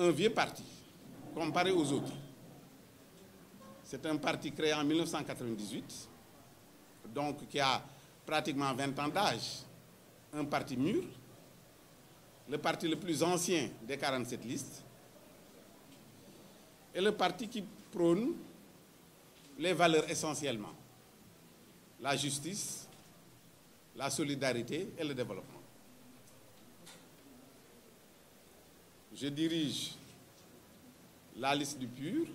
un vieux parti, comparé aux autres. C'est un parti créé en 1998, donc qui a pratiquement 20 ans d'âge, un parti mûr, le parti le plus ancien des 47 listes, et le parti qui prône les valeurs essentiellement, la justice, la solidarité et le développement. Je dirige la liste du PUR.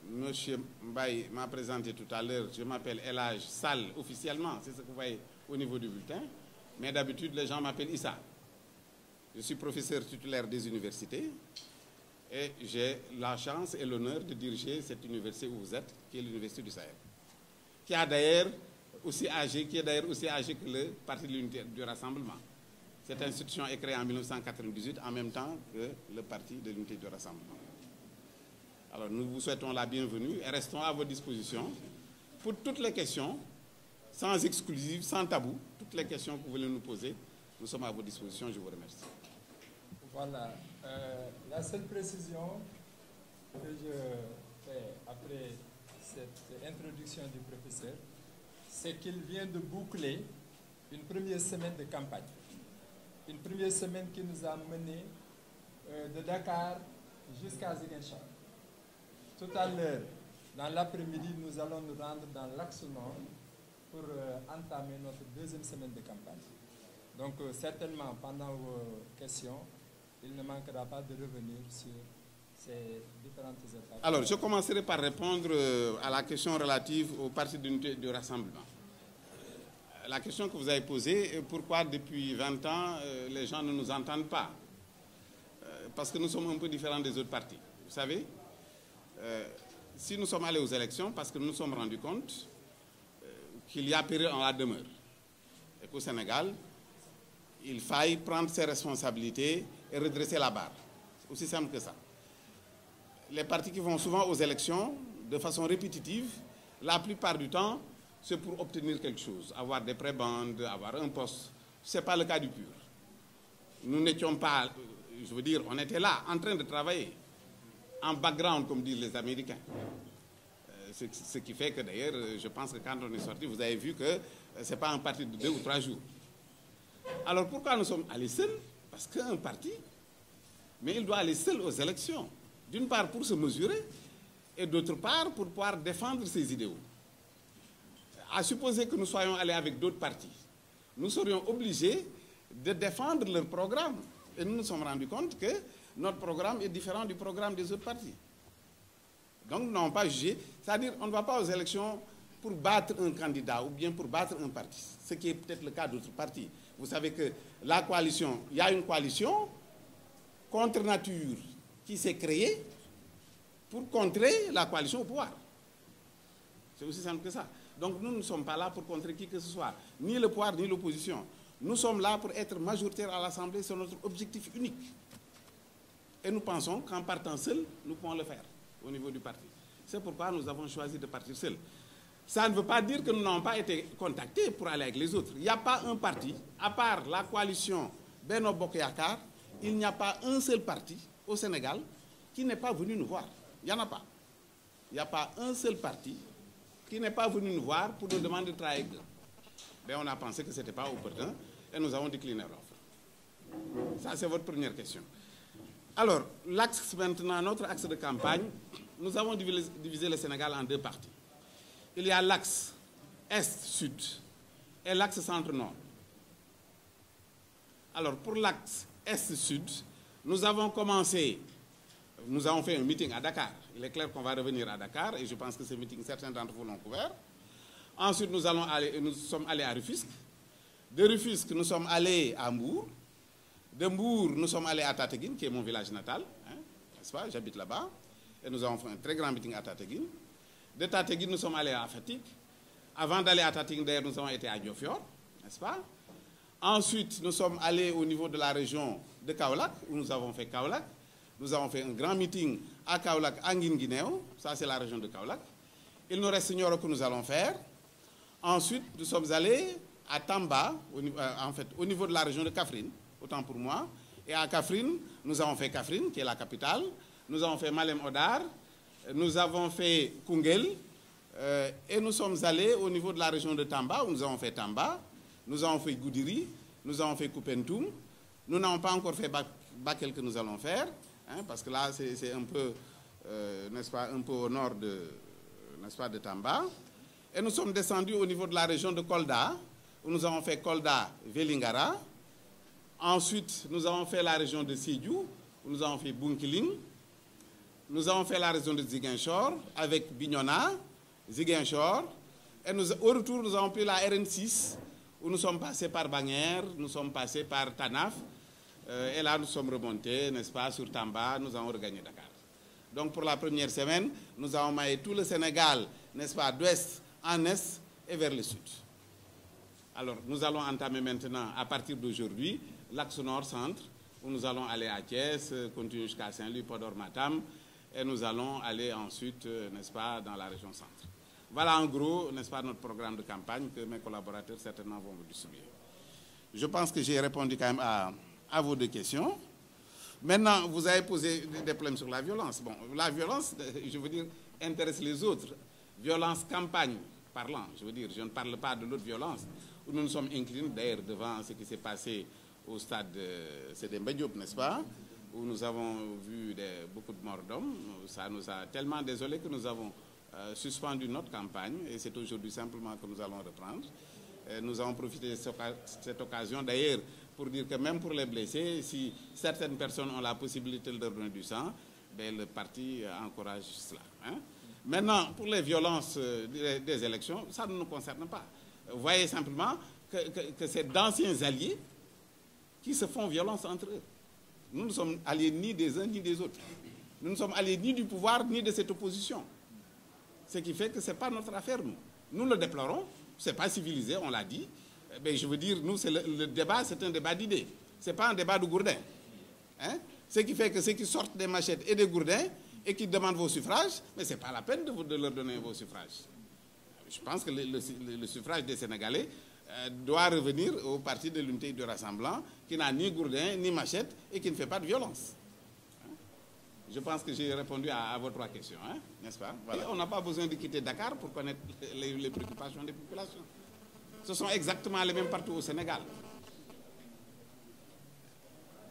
Monsieur Mbaye m'a présenté tout à l'heure, je m'appelle El Hadj Sall officiellement, c'est ce que vous voyez au niveau du bulletin, mais d'habitude les gens m'appellent Issa. Je suis professeur titulaire des universités et j'ai la chance et l'honneur de diriger cette université où vous êtes, qui est l'Université du Sahel, qui est d'ailleurs aussi âgée que le Parti de l'Unité du Rassemblement. Cette institution est créée en 1998 en même temps que le Parti de l'Unité du Rassemblement. Alors nous vous souhaitons la bienvenue et restons à votre disposition pour toutes les questions, sans exclusive, sans tabou, toutes les questions que vous voulez nous poser, nous sommes à votre disposition, je vous remercie. Voilà, la seule précision que je fais après cette introduction du professeur, c'est qu'il vient de boucler une première semaine de campagne. Une première semaine qui nous a menés de Dakar jusqu'à Ziguinchor. Tout à l'heure, dans l'après-midi, nous allons nous rendre dans l'axe nord pour entamer notre deuxième semaine de campagne. Donc, certainement, pendant vos questions, il ne manquera pas de revenir sur ces différentes étapes. Alors, je commencerai par répondre à la question relative au Parti d'Unité du Rassemblement. La question que vous avez posée est pourquoi depuis 20 ans, les gens ne nous entendent pas. Parce que nous sommes un peu différents des autres partis. Vous savez, si nous sommes allés aux élections, parce que nous nous sommes rendus compte qu'il y a péril en la demeure. Et qu'au Sénégal, il faille prendre ses responsabilités et redresser la barre. C'est aussi simple que ça. Les partis qui vont souvent aux élections, de façon répétitive, la plupart du temps, c'est pour obtenir quelque chose, avoir des prébendes, avoir un poste. Ce n'est pas le cas du PUR. Nous n'étions pas, je veux dire, on était là, en train de travailler, en background, comme disent les Américains. Ce qui fait que, d'ailleurs, je pense que quand on est sorti, vous avez vu que ce n'est pas un parti de 2 ou 3 jours. Alors pourquoi nous sommes allés seuls? Parce qu'un parti, mais il doit aller seul aux élections. D'une part pour se mesurer, et d'autre part pour pouvoir défendre ses idéaux. À supposer que nous soyons allés avec d'autres partis, nous serions obligés de défendre leur programme. Et nous nous sommes rendus compte que notre programme est différent du programme des autres partis. Donc nous n'avons pas jugé. C'est-à-dire qu'on ne va pas aux élections pour battre un candidat ou bien pour battre un parti. Ce qui est peut-être le cas d'autres partis. Vous savez que la coalition, il y a une coalition contre nature qui s'est créée pour contrer la coalition au pouvoir. C'est aussi simple que ça. Donc nous ne sommes pas là pour contrer qui que ce soit, ni le pouvoir, ni l'opposition. Nous sommes là pour être majoritaires à l'Assemblée, c'est notre objectif unique. Et nous pensons qu'en partant seul, nous pouvons le faire au niveau du parti. C'est pourquoi nous avons choisi de partir seuls. Ça ne veut pas dire que nous n'avons pas été contactés pour aller avec les autres. Il n'y a pas un parti, à part la coalition Benno Bokk Yakaar, il n'y a pas un seul parti au Sénégal qui n'est pas venu nous voir. Il n'y en a pas. Il n'y a pas un seul parti qui n'est pas venu nous voir pour nous demander de travailler avec eux. Mais on a pensé que ce n'était pas opportun et nous avons décliné l'offre. Ça, c'est votre première question. Alors, l'axe maintenant, notre axe de campagne, nous avons divisé le Sénégal en 2 parties. Il y a l'axe Est-Sud et l'axe Centre-Nord. Alors, pour l'axe Est-Sud, nous avons fait un meeting à Dakar. Il est clair qu'on va revenir à Dakar et je pense que ce meeting, certains d'entre vous l'ont couvert. Ensuite, nous sommes allés à Rufisque. De Rufisque, nous sommes allés à Mbour. De Mbour, nous sommes allés à Tataguine, qui est mon village natal, hein, n'est-ce pas? J'habite là-bas. Et nous avons fait un très grand meeting à Tataguine. De Tataguine, nous sommes allés à Fatick. Avant d'aller à Tataguine, d'ailleurs, nous avons été à Diofior, n'est-ce pas? Ensuite, nous sommes allés au niveau de la région de Kaolack, où nous avons fait Kaolack. Nous avons fait un grand meeting à Kaolack, à Guinguinéo. Ça, c'est la région de Kaolack. Il nous reste Nioro que nous allons faire. Ensuite, nous sommes allés à Tamba, au niveau de la région de Kaffrine, autant pour moi. Et à Kaffrine, nous avons fait Kaffrine, qui est la capitale. Nous avons fait Malem Hodar. Nous avons fait Koungheul. Et nous sommes allés au niveau de la région de Tamba, où nous avons fait Tamba. Nous avons fait Goudiri. Nous avons fait Koupentoum. Nous n'avons pas encore fait Bakel que nous allons faire. Hein, parce que là, c'est un peu, n'est-ce pas, un peu au nord de, n'est-ce pas, de Tamba. Et nous sommes descendus au niveau de la région de Kolda, où nous avons fait Kolda-Velingara. Ensuite, nous avons fait la région de Sédhiou, où nous avons fait Bunkiling. Nous avons fait la région de Ziguinchor, avec Bignona, Ziguinchor. Et au retour, nous avons pris la RN6, où nous sommes passés par Bagnères, nous sommes passés par Tanaf. Et là, nous sommes remontés, n'est-ce pas, sur Tamba, nous avons regagné Dakar. Donc, pour la première semaine, nous avons maillé tout le Sénégal, n'est-ce pas, d'ouest en est et vers le sud. Alors, nous allons entamer maintenant, à partir d'aujourd'hui, l'axe nord-centre, où nous allons aller à Thiès, continuer jusqu'à Saint-Louis, Podor, Matam, et nous allons aller ensuite, n'est-ce pas, dans la région centre. Voilà en gros, n'est-ce pas, notre programme de campagne que mes collaborateurs certainement vont vous distribuer. Je pense que j'ai répondu quand même à vos deux questions. Maintenant, vous avez posé des problèmes sur la violence. Bon, la violence, je veux dire, intéresse les autres. Violence campagne parlant, je veux dire, je ne parle pas de l'autre violence, où nous nous sommes inclinés d'ailleurs devant ce qui s'est passé au stade Sédemba Diop, n'est-ce pas, où nous avons vu beaucoup de morts d'hommes. Ça nous a tellement désolés que nous avons suspendu notre campagne, et c'est aujourd'hui simplement que nous allons reprendre. Nous avons profité de cette occasion d'ailleurs pour dire que même pour les blessés, si certaines personnes ont la possibilité de leur donner du sang, ben, le parti encourage cela. Hein. Maintenant, pour les violences des élections, ça ne nous concerne pas. Vous voyez simplement que c'est d'anciens alliés qui se font violence entre eux. Nous ne sommes alliés ni des uns ni des autres. Nous ne sommes alliés ni du pouvoir ni de cette opposition. Ce qui fait que ce n'est pas notre affaire, nous. Nous le déplorons, ce n'est pas civilisé, on l'a dit. Mais je veux dire, nous, le débat, c'est un débat d'idées. Ce n'est pas un débat de gourdin. Hein? Ce qui fait que ceux qui sortent des machettes et des gourdins et qui demandent vos suffrages, mais ce n'est pas la peine de leur donner vos suffrages. Je pense que le suffrage des Sénégalais doit revenir au parti de l'unité et du rassemblement, qui n'a ni gourdin, ni machette, et qui ne fait pas de violence. Je pense que j'ai répondu à vos trois questions, hein, n'est-ce pas? Voilà. On n'a pas besoin de quitter Dakar pour connaître les préoccupations des populations. Ce sont exactement les mêmes partout au Sénégal.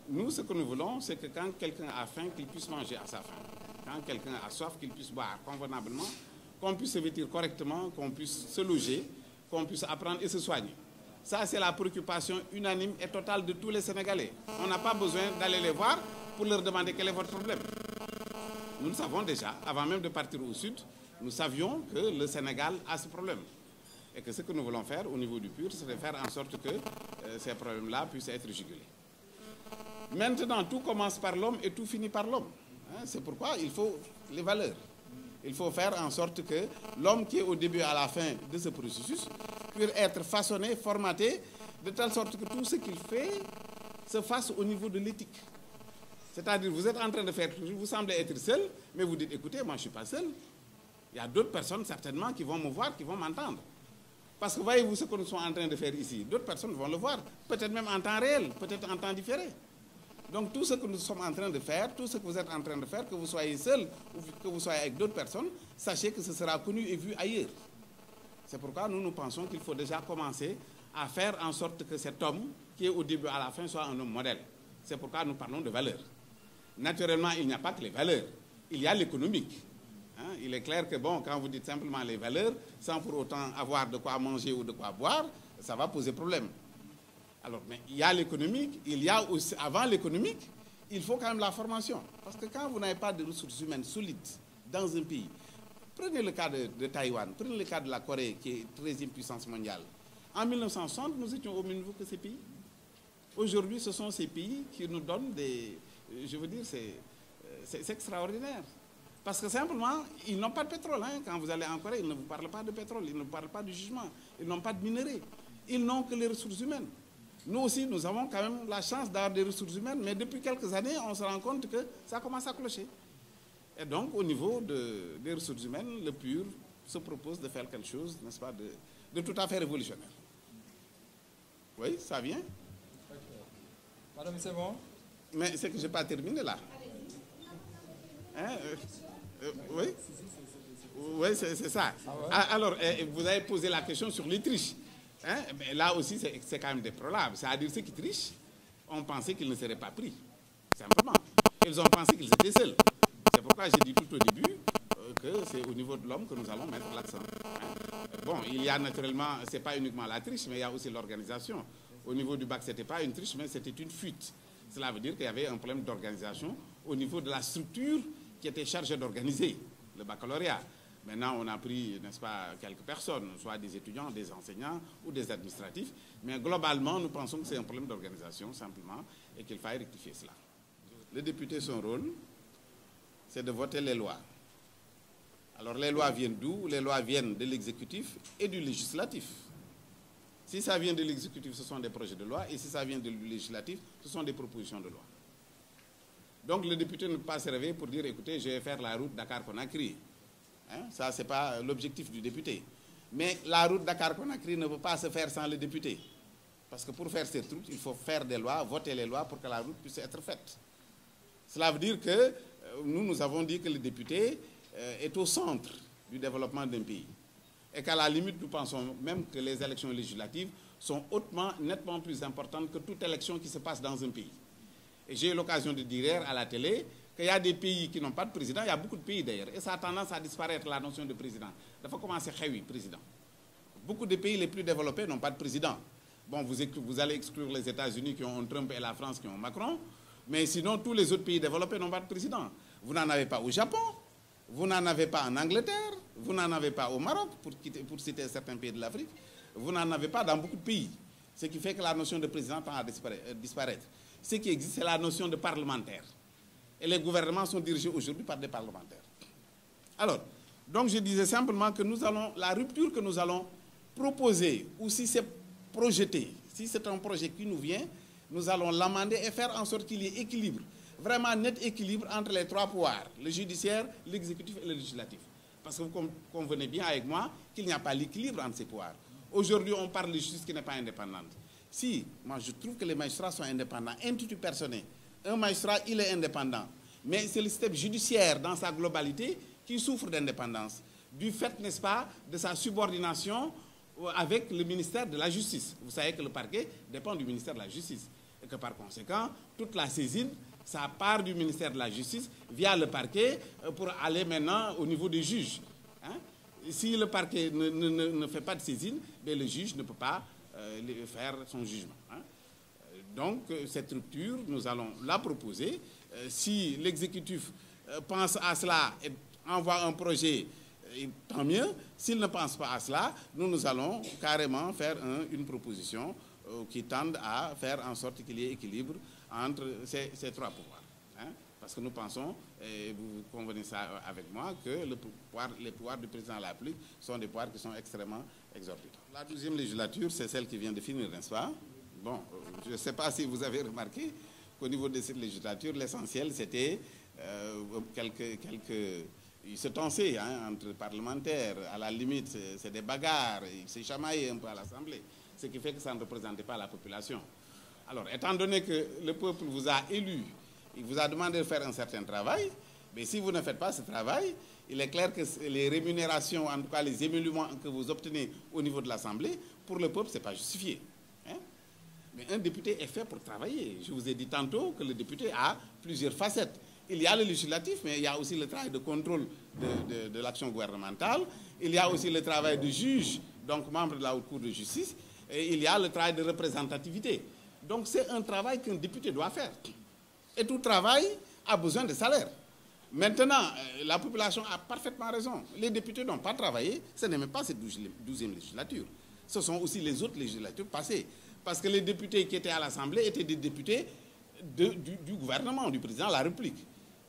Nous, ce que nous voulons, c'est que quand quelqu'un a faim, qu'il puisse manger à sa faim. Quand quelqu'un a soif, qu'il puisse boire convenablement, qu'on puisse se vêtir correctement, qu'on puisse se loger, qu'on puisse apprendre et se soigner. Ça, c'est la préoccupation unanime et totale de tous les Sénégalais. On n'a pas besoin d'aller les voir pour leur demander quel est votre problème. Nous le savons déjà, avant même de partir au sud, nous savions que le Sénégal a ce problème. Et que ce que nous voulons faire au niveau du PUR, c'est de faire en sorte que ces problèmes-là puissent être jugulés. Maintenant, tout commence par l'homme et tout finit par l'homme. Hein, c'est pourquoi il faut les valeurs. Il faut faire en sorte que l'homme qui est au début et à la fin de ce processus puisse être façonné, formaté, de telle sorte que tout ce qu'il fait se fasse au niveau de l'éthique. C'est-à-dire, vous êtes en train de faire, vous semblez être seul, mais vous dites, écoutez, moi je ne suis pas seul. Il y a d'autres personnes certainement qui vont me voir, qui vont m'entendre. Parce que voyez-vous ce que nous sommes en train de faire ici, d'autres personnes vont le voir, peut-être même en temps réel, peut-être en temps différé. Donc tout ce que nous sommes en train de faire, tout ce que vous êtes en train de faire, que vous soyez seul ou que vous soyez avec d'autres personnes, sachez que ce sera connu et vu ailleurs. C'est pourquoi nous pensons qu'il faut déjà commencer à faire en sorte que cet homme, qui est au début à la fin, soit un homme modèle. C'est pourquoi nous parlons de valeurs. Naturellement, il n'y a pas que les valeurs, il y a l'économique. Hein? Il est clair que, bon, quand vous dites simplement les valeurs, sans pour autant avoir de quoi manger ou de quoi boire, ça va poser problème. Alors, mais il y a l'économique, il y a aussi, avant l'économique, il faut quand même la formation. Parce que quand vous n'avez pas de ressources humaines solides dans un pays, prenez le cas de Taïwan, prenez le cas de la Corée, qui est 13e puissance mondiale. En 1960, nous étions au même niveau que ces pays. Aujourd'hui, ce sont ces pays qui nous donnent des... Je veux dire, c'est extraordinaire. Parce que simplement, ils n'ont pas de pétrole. Hein. Quand vous allez en Corée, ils ne vous parlent pas de pétrole, ils ne vous parlent pas de jugement, ils n'ont pas de minerais. Ils n'ont que les ressources humaines. Nous aussi, nous avons quand même la chance d'avoir des ressources humaines, mais depuis quelques années, on se rend compte que ça commence à clocher. Et donc, au niveau des ressources humaines, le PUR se propose de faire quelque chose, n'est-ce pas, de tout à fait révolutionnaire. Oui, ça vient. Okay. Madame, c'est bon? Mais c'est que je n'ai pas terminé là. Hein, oui, oui, c'est ça. Alors, vous avez posé la question sur les triches. Hein? Mais là aussi, c'est quand même déplorable. C'est-à-dire ceux qui trichent ont pensé qu'ils ne seraient pas pris. Simplement. Ils ont pensé qu'ils étaient seuls. C'est pourquoi j'ai dit tout au début que c'est au niveau de l'homme que nous allons mettre l'accent. Bon, il y a naturellement, ce n'est pas uniquement la triche, mais il y a aussi l'organisation. Au niveau du bac, ce n'était pas une triche, mais c'était une fuite. Cela veut dire qu'il y avait un problème d'organisation au niveau de la structure qui était chargée d'organiser le baccalauréat. Maintenant, on a pris, n'est-ce pas, quelques personnes, soit des étudiants, des enseignants ou des administratifs. Mais globalement, nous pensons que c'est un problème d'organisation, simplement, et qu'il faille rectifier cela. Le député, son rôle, c'est de voter les lois. Alors, les lois viennent d'où? Les lois viennent de l'exécutif et du législatif. Si ça vient de l'exécutif, ce sont des projets de loi, et si ça vient du législatif, ce sont des propositions de loi. Donc, le député ne peut pas se réveiller pour dire, écoutez, je vais faire la route Dakar-Conakry. Hein? Ça, ce n'est pas l'objectif du député. Mais la route Dakar-Conakry ne peut pas se faire sans le député. Parce que pour faire cette route, il faut faire des lois, voter les lois pour que la route puisse être faite. Cela veut dire que nous avons dit que le député est au centre du développement d'un pays. Et qu'à la limite, nous pensons même que les élections législatives sont hautement, nettement plus importantes que toute élection qui se passe dans un pays. Et j'ai eu l'occasion de dire hier à la télé qu'il y a des pays qui n'ont pas de président, il y a beaucoup de pays d'ailleurs, et ça a tendance à disparaître, la notion de président. Il faut commencer à président. Beaucoup de pays les plus développés n'ont pas de président. Bon, vous allez exclure les États-Unis qui ont un Trump et la France qui ont Macron, mais sinon tous les autres pays développés n'ont pas de président. Vous n'en avez pas au Japon, vous n'en avez pas en Angleterre, vous n'en avez pas au Maroc, pour citer certains pays de l'Afrique, vous n'en avez pas dans beaucoup de pays. Ce qui fait que la notion de président tend à disparaître. Ce qui existe, c'est la notion de parlementaire. Et les gouvernements sont dirigés aujourd'hui par des parlementaires. Alors, donc je disais simplement que la rupture que nous allons proposer, ou si c'est projeté, si c'est un projet qui nous vient, nous allons l'amender et faire en sorte qu'il y ait équilibre, vraiment net équilibre entre les trois pouvoirs, le judiciaire, l'exécutif et le législatif. Parce que vous convenez bien avec moi qu'il n'y a pas l'équilibre entre ces pouvoirs. Aujourd'hui, on parle de justice qui n'est pas indépendante. Si, moi je trouve que les magistrats sont indépendants, intitut personnel. Un magistrat, il est indépendant. Mais c'est le système judiciaire dans sa globalité qui souffre d'indépendance. Du fait, n'est-ce pas, de sa subordination avec le ministère de la Justice. Vous savez que le parquet dépend du ministère de la Justice. Et que par conséquent, toute la saisine, ça part du ministère de la Justice via le parquet pour aller maintenant au niveau des juges. Hein? Si le parquet ne fait pas de saisine, bien, le juge ne peut pas faire son jugement. Hein? Donc, cette rupture, nous allons la proposer. Si l'exécutif pense à cela et envoie un projet, tant mieux. S'il ne pense pas à cela, nous allons carrément faire une proposition qui tende à faire en sorte qu'il y ait équilibre entre ces trois pouvoirs. Hein? Parce que nous pensons, et vous convenez ça avec moi, que les pouvoirs du président de la République sont des pouvoirs qui sont extrêmement exorbitants. La 12e législature, c'est celle qui vient de finir, n'est-ce pas? Bon, je ne sais pas si vous avez remarqué qu'au niveau de cette législature, l'essentiel, c'était ils se tensaient entre parlementaires. À la limite, c'est des bagarres, ils se chamaillaient un peu à l'Assemblée, ce qui fait que ça ne représentait pas la population. Alors, étant donné que le peuple vous a élu, il vous a demandé de faire un certain travail, mais si vous ne faites pas ce travail, il est clair que les rémunérations, en tout cas les émoluments que vous obtenez au niveau de l'Assemblée, pour le peuple, ce n'est pas justifié. Hein? Mais un député est fait pour travailler. Je vous ai dit tantôt que le député a plusieurs facettes. Il y a le législatif, mais il y a aussi le travail de contrôle de l'action gouvernementale. Il y a aussi le travail de juge, donc membre de la Haute Cour de justice. Et il y a le travail de représentativité. Donc c'est un travail qu'un député doit faire. Et tout travail a besoin de salaire. Maintenant, la population a parfaitement raison. Les députés n'ont pas travaillé. Ce n'est même pas cette 12e législature. Ce sont aussi les autres législatures passées. Parce que les députés qui étaient à l'Assemblée étaient des députés du gouvernement, du président de la République.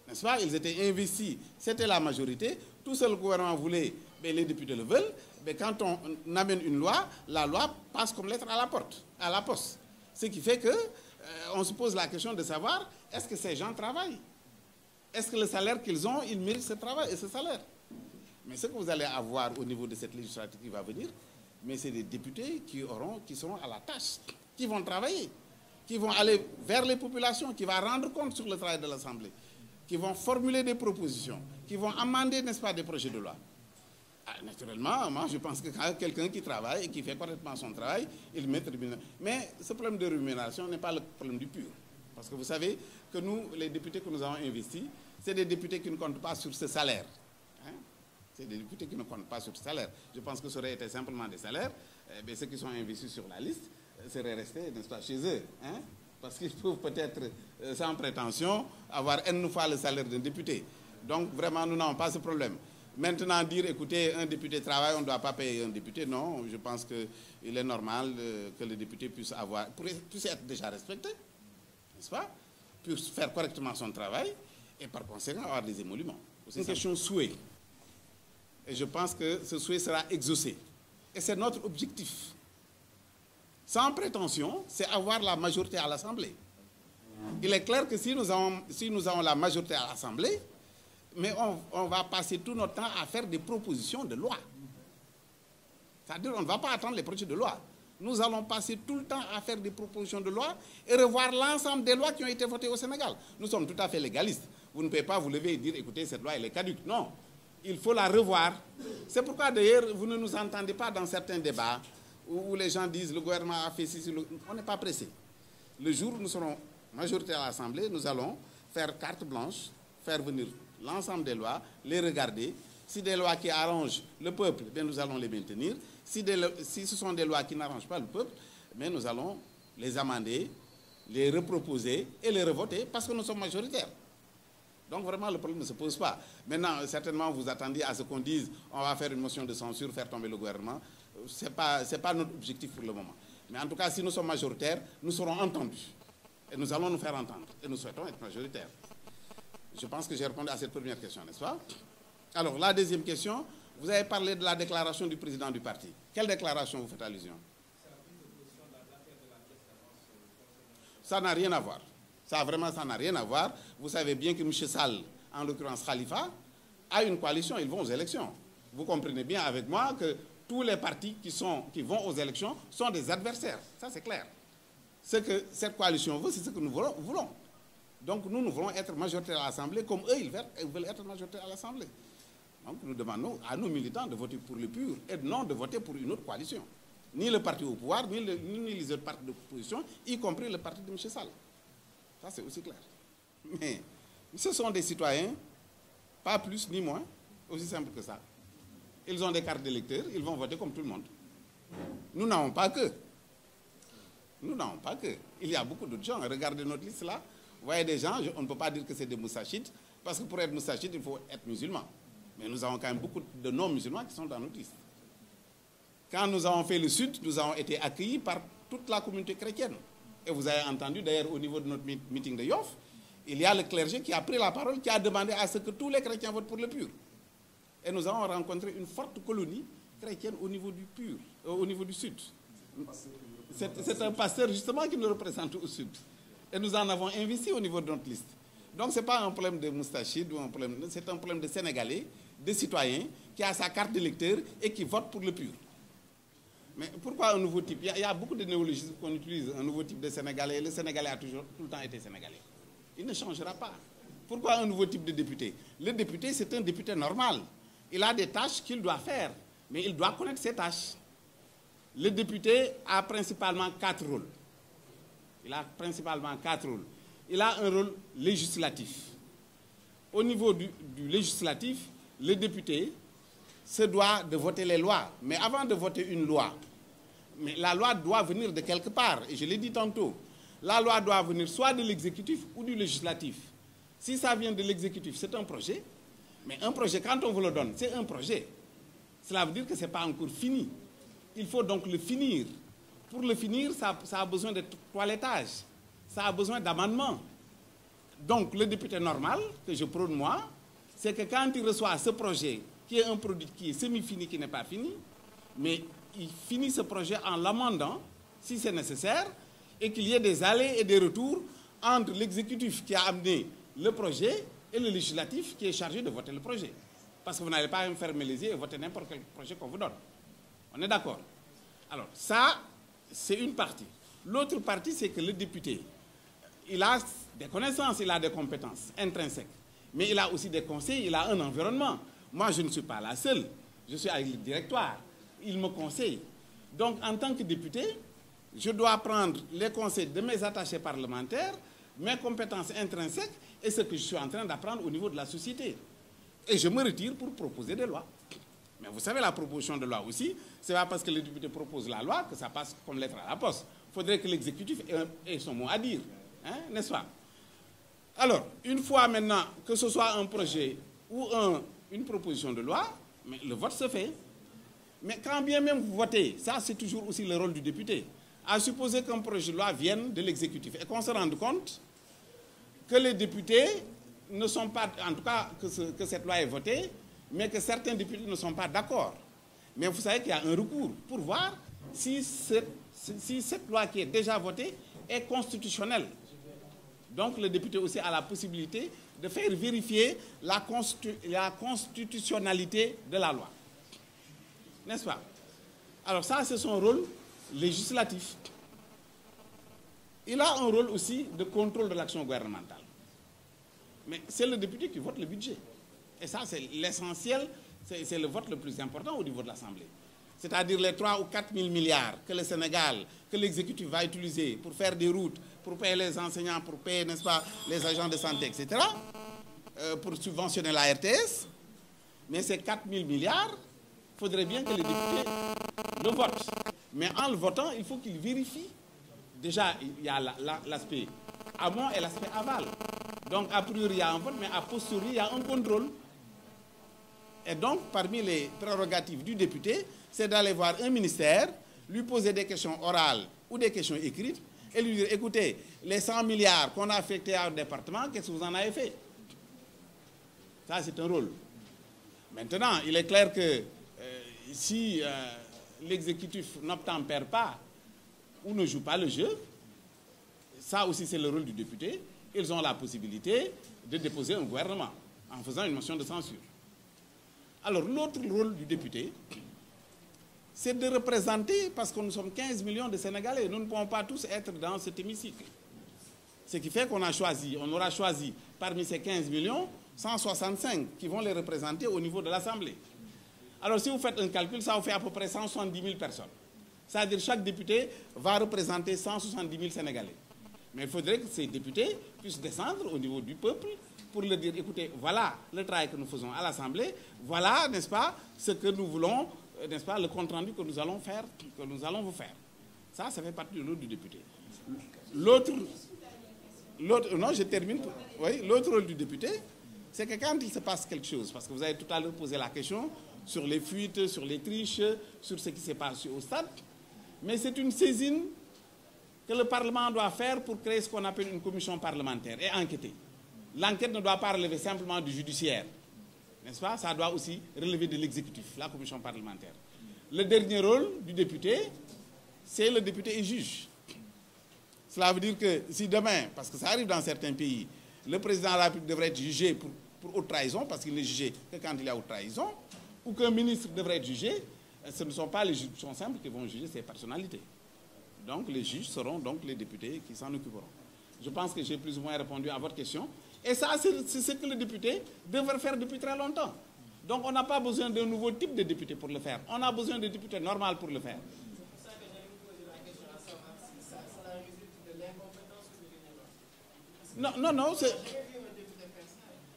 N'est-ce pas? Ils étaient investis. C'était la majorité. Tout seul le gouvernement voulait, mais les députés le veulent. Mais quand on amène une loi, la loi passe comme lettre à la poste. Ce qui fait qu'on se pose la question de savoir, est-ce que ces gens travaillent? Est-ce que le salaire qu'ils ont, ils méritent ce travail et ce salaire? Mais ce que vous allez avoir au niveau de cette législature qui va venir, mais c'est des députés qui seront à la tâche, qui vont travailler. qui vont aller vers les populations, qui vont rendre compte sur le travail de l'Assemblée, qui vont formuler des propositions, qui vont amender, n'est-ce pas, des projets de loi. Naturellement, moi, je pense que quand quelqu'un qui travaille et qui fait correctement son travail, il met tribunal. Mais ce problème de rémunération n'est pas le problème du pur. Parce que vous savez que nous, les députés que nous avons investis, c'est des députés qui ne comptent pas sur ce salaire. Hein? C'est des députés qui ne comptent pas sur ce salaire. Je pense que ça aurait été simplement des salaires. Mais ceux qui sont investis sur la liste seraient restés, n'est-ce pas, chez eux. Hein? Parce qu'ils peuvent peut-être, sans prétention, avoir une fois le salaire d'un député. Donc, vraiment, nous n'avons pas ce problème. Maintenant, dire, écoutez, un député travaille, on ne doit pas payer un député, non. Je pense qu'il est normal que le député puisse être déjà respecté, n'est-ce pas? Puisse faire correctement son travail et par conséquent avoir des émoluments. C'est une question souhait. Et je pense que ce souhait sera exaucé. Et c'est notre objectif. Sans prétention, c'est avoir la majorité à l'Assemblée. Il est clair que si nous avons la majorité à l'Assemblée, mais on va passer tout notre temps à faire des propositions de loi. C'est-à-dire qu'on ne va pas attendre les projets de loi. Nous allons passer tout le temps à faire des propositions de loi et revoir l'ensemble des lois qui ont été votées au Sénégal. Nous sommes tout à fait légalistes. Vous ne pouvez pas vous lever et dire, écoutez, cette loi, elle est caduque. Non, il faut la revoir. C'est pourquoi, d'ailleurs, vous ne nous entendez pas dans certains débats où les gens disent, le gouvernement a fait ceci, on n'est pas pressé. Le jour où nous serons majorité à l'Assemblée, nous allons faire carte blanche, faire venir l'ensemble des lois, les regarder. Si des lois qui arrangent le peuple, bien, nous allons les maintenir. Si ce sont des lois qui n'arrangent pas le peuple, bien, nous allons les amender, les reproposer et les revoter parce que nous sommes majoritaires. Donc vraiment, le problème ne se pose pas. Maintenant, certainement, vous attendiez à ce qu'on dise on va faire une motion de censure, faire tomber le gouvernement. Ce n'est pas notre objectif pour le moment. Mais en tout cas, si nous sommes majoritaires, nous serons entendus. Et nous allons nous faire entendre. Et nous souhaitons être majoritaires. Je pense que j'ai répondu à cette première question, n'est-ce pas? Alors, la deuxième question, vous avez parlé de la déclaration du président du parti. Quelle déclaration vous faites allusion? Ça n'a rien à voir. Ça n'a rien à voir. Vous savez bien que M. Sall, en l'occurrence Khalifa, a une coalition, ils vont aux élections. Vous comprenez bien avec moi que tous les partis qui vont aux élections sont des adversaires. Ça, c'est clair. Ce que cette coalition veut, c'est ce que nous voulons. Donc, nous voulons être majoritaires à l'Assemblée, comme eux, ils veulent être majoritaires à l'Assemblée. Donc, nous demandons à nos militants de voter pour le PUR et non de voter pour une autre coalition. Ni le parti au pouvoir, ni les autres partis d'opposition, y compris le parti de M. Sall. Ça, c'est aussi clair. Mais ce sont des citoyens, pas plus ni moins, aussi simple que ça. Ils ont des cartes d'électeurs, ils vont voter comme tout le monde. Nous n'avons pas que. Nous n'avons pas que. Il y a beaucoup d'autres gens. Regardez notre liste là. Vous voyez des gens, on ne peut pas dire que c'est des moussachites, parce que pour être moussachite, il faut être musulman. Mais nous avons quand même beaucoup de non-musulmans qui sont dans notre liste. Quand nous avons fait le Sud, nous avons été accueillis par toute la communauté chrétienne. Et vous avez entendu, d'ailleurs, au niveau de notre meeting de Yoff, il y a le clergé qui a pris la parole, qui a demandé à ce que tous les chrétiens votent pour le PUR. Et nous avons rencontré une forte colonie chrétienne au niveau du PUR, au niveau du Sud. C'est un pasteur, justement, qui nous représente au Sud. Et nous en avons investi au niveau de notre liste. Donc, ce n'est pas un problème de moustachide, c'est un problème de Sénégalais, de citoyens, qui a sa carte d'électeur et qui vote pour le PUR. Mais pourquoi un nouveau type? Il y a beaucoup de néologismes qu'on utilise, un nouveau type de Sénégalais. Le Sénégalais a toujours, tout le temps été Sénégalais. Il ne changera pas. Pourquoi un nouveau type de député? Le député, c'est un député normal. Il a des tâches qu'il doit faire, mais il doit connaître ses tâches. Le député a principalement 4 rôles. Il a principalement 4 rôles. Il a un rôle législatif. Au niveau du législatif, le député se doit de voter les lois. Mais avant de voter une loi, mais la loi doit venir de quelque part. Et je l'ai dit tantôt, la loi doit venir soit de l'exécutif ou du législatif. Si ça vient de l'exécutif, c'est un projet. Mais un projet, quand on vous le donne, c'est un projet. Cela veut dire que ce n'est pas encore fini. Il faut donc le finir. Pour le finir, ça a besoin de toilettage. Ça a besoin d'amendement. Donc, le député normal, que je prône moi, c'est que quand il reçoit ce projet, qui est un produit qui est semi-fini, qui n'est pas fini, mais il finit ce projet en l'amendant, si c'est nécessaire, et qu'il y ait des allers et des retours entre l'exécutif qui a amené le projet et le législatif qui est chargé de voter le projet. Parce que vous n'allez pas me fermer les yeux et voter n'importe quel projet qu'on vous donne. On est d'accord? Alors, ça, c'est une partie. L'autre partie, c'est que le député, il a des connaissances, il a des compétences intrinsèques. Mais il a aussi des conseils, il a un environnement. Moi, je ne suis pas la seule. Je suis avec le directoire. Il me conseille. Donc, en tant que député, je dois prendre les conseils de mes attachés parlementaires, mes compétences intrinsèques et ce que je suis en train d'apprendre au niveau de la société. Et je me retire pour proposer des lois. Mais vous savez, la proposition de loi aussi, ce n'est pas parce que le député propose la loi que ça passe comme lettre à la poste. Il faudrait que l'exécutif ait son mot à dire, hein, n'est-ce pas? Alors, une fois maintenant que ce soit un projet ou une proposition de loi, mais le vote se fait. Mais quand bien même vous votez, ça c'est toujours aussi le rôle du député, à supposer qu'un projet de loi vienne de l'exécutif et qu'on se rende compte que les députés ne sont pas, en tout cas que cette loi est votée, mais que certains députés ne sont pas d'accord. Mais vous savez qu'il y a un recours pour voir si cette loi qui est déjà votée est constitutionnelle. Donc le député aussi a la possibilité de faire vérifier la constitutionnalité de la loi. N'est-ce pas? Alors ça, c'est son rôle législatif. Il a un rôle aussi de contrôle de l'action gouvernementale. Mais c'est le député qui vote le budget. Et ça, c'est l'essentiel, c'est le vote le plus important au niveau de l'Assemblée. C'est-à-dire les 3 ou 4 000 milliards que le Sénégal, que l'exécutif va utiliser pour faire des routes, pour payer les enseignants, pour payer, n'est-ce pas, les agents de santé, etc., pour subventionner la RTS. Mais ces 4 000 milliards, il faudrait bien que les députés le votent. Mais en le votant, il faut qu'ils vérifient. Déjà, il y a l'aspect amont et l'aspect aval. Donc, a priori, il y a un vote, mais a posteriori, il y a un contrôle. Et donc, parmi les prérogatives du député, c'est d'aller voir un ministère, lui poser des questions orales ou des questions écrites, et lui dire, écoutez, les 100 milliards qu'on a affectés à un département, qu'est-ce que vous en avez fait? Ça, c'est un rôle. Maintenant, il est clair que si l'exécutif n'obtempère pas ou ne joue pas le jeu, ça aussi c'est le rôle du député, ils ont la possibilité de déposer un gouvernement en faisant une motion de censure. Alors l'autre rôle du député, c'est de représenter, parce que nous sommes 15 millions de Sénégalais, nous ne pouvons pas tous être dans cet hémicycle. Ce qui fait qu'on aura choisi parmi ces 15 millions, 165 qui vont les représenter au niveau de l'Assemblée. Alors si vous faites un calcul, ça vous fait à peu près 170 000 personnes. C'est-à-dire que chaque député va représenter 170 000 Sénégalais. Mais il faudrait que ces députés puissent descendre au niveau du peuple pour leur dire, écoutez, voilà le travail que nous faisons à l'Assemblée, voilà, n'est-ce pas, ce que nous voulons, n'est-ce pas, le compte-rendu que nous allons faire, que nous allons vous faire. Ça fait partie du rôle du député. L'autre rôle du député, c'est que quand il se passe quelque chose, parce que vous avez tout à l'heure posé la question sur les fuites, sur les triches, sur ce qui s'est passé au stade, mais c'est une saisine que le Parlement doit faire pour créer ce qu'on appelle une commission parlementaire et enquêter. L'enquête ne doit pas relever simplement du judiciaire, n'est-ce pas? Ça doit aussi relever de l'exécutif, la commission parlementaire. Le dernier rôle du député, c'est le député et juge. Cela veut dire que si demain, parce que ça arrive dans certains pays, le président de la République devrait être jugé pour haute trahison, parce qu'il n'est jugé que quand il y a haute trahison, ou qu'un ministre devrait être jugé, ce ne sont pas les juridictions simples qui vont juger ces personnalités. Donc les juges seront donc les députés qui s'en occuperont. Je pense que j'ai plus ou moins répondu à votre question. Et ça, c'est ce que le député devrait faire depuis très longtemps. Donc on n'a pas besoin d'un nouveau type de député pour le faire. On a besoin de députés normaux pour le faire. C'est pour ça que j'allais vous poser la question à savoir si ça résulte de l'incompétence ou de l'ignorance.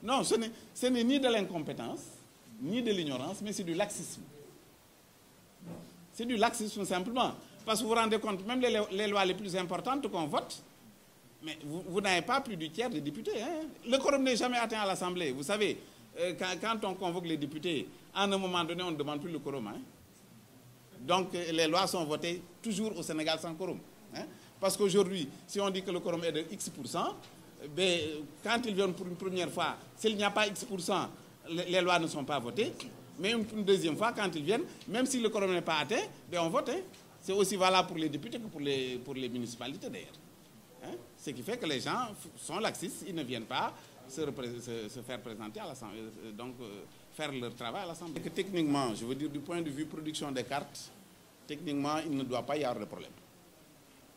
Non, ce n'est ni de l'incompétence, ni de l'ignorance, mais c'est du laxisme. C'est du laxisme simplement. Parce que vous vous rendez compte, même les lois les plus importantes qu'on vote, mais vous n'avez pas plus du tiers des députés. Hein? Le quorum n'est jamais atteint à l'Assemblée. Vous savez, quand on convoque les députés, à un moment donné, on ne demande plus le quorum. Hein? Donc, les lois sont votées toujours au Sénégal sans quorum. Hein? Parce qu'aujourd'hui, si on dit que le quorum est de X%, ben, quand ils viennent pour une première fois, s'il n'y a pas X%, les lois ne sont pas votées. Mais une deuxième fois, quand ils viennent, même si le quorum n'est pas atteint, ben, on vote. Hein? C'est aussi valable pour les députés que pour les municipalités d'ailleurs. Hein? Ce qui fait que les gens sont laxistes, ils ne viennent pas se faire présenter à l'Assemblée, donc faire leur travail à l'Assemblée. Techniquement, je veux dire du point de vue production des cartes, techniquement, il ne doit pas y avoir de problème.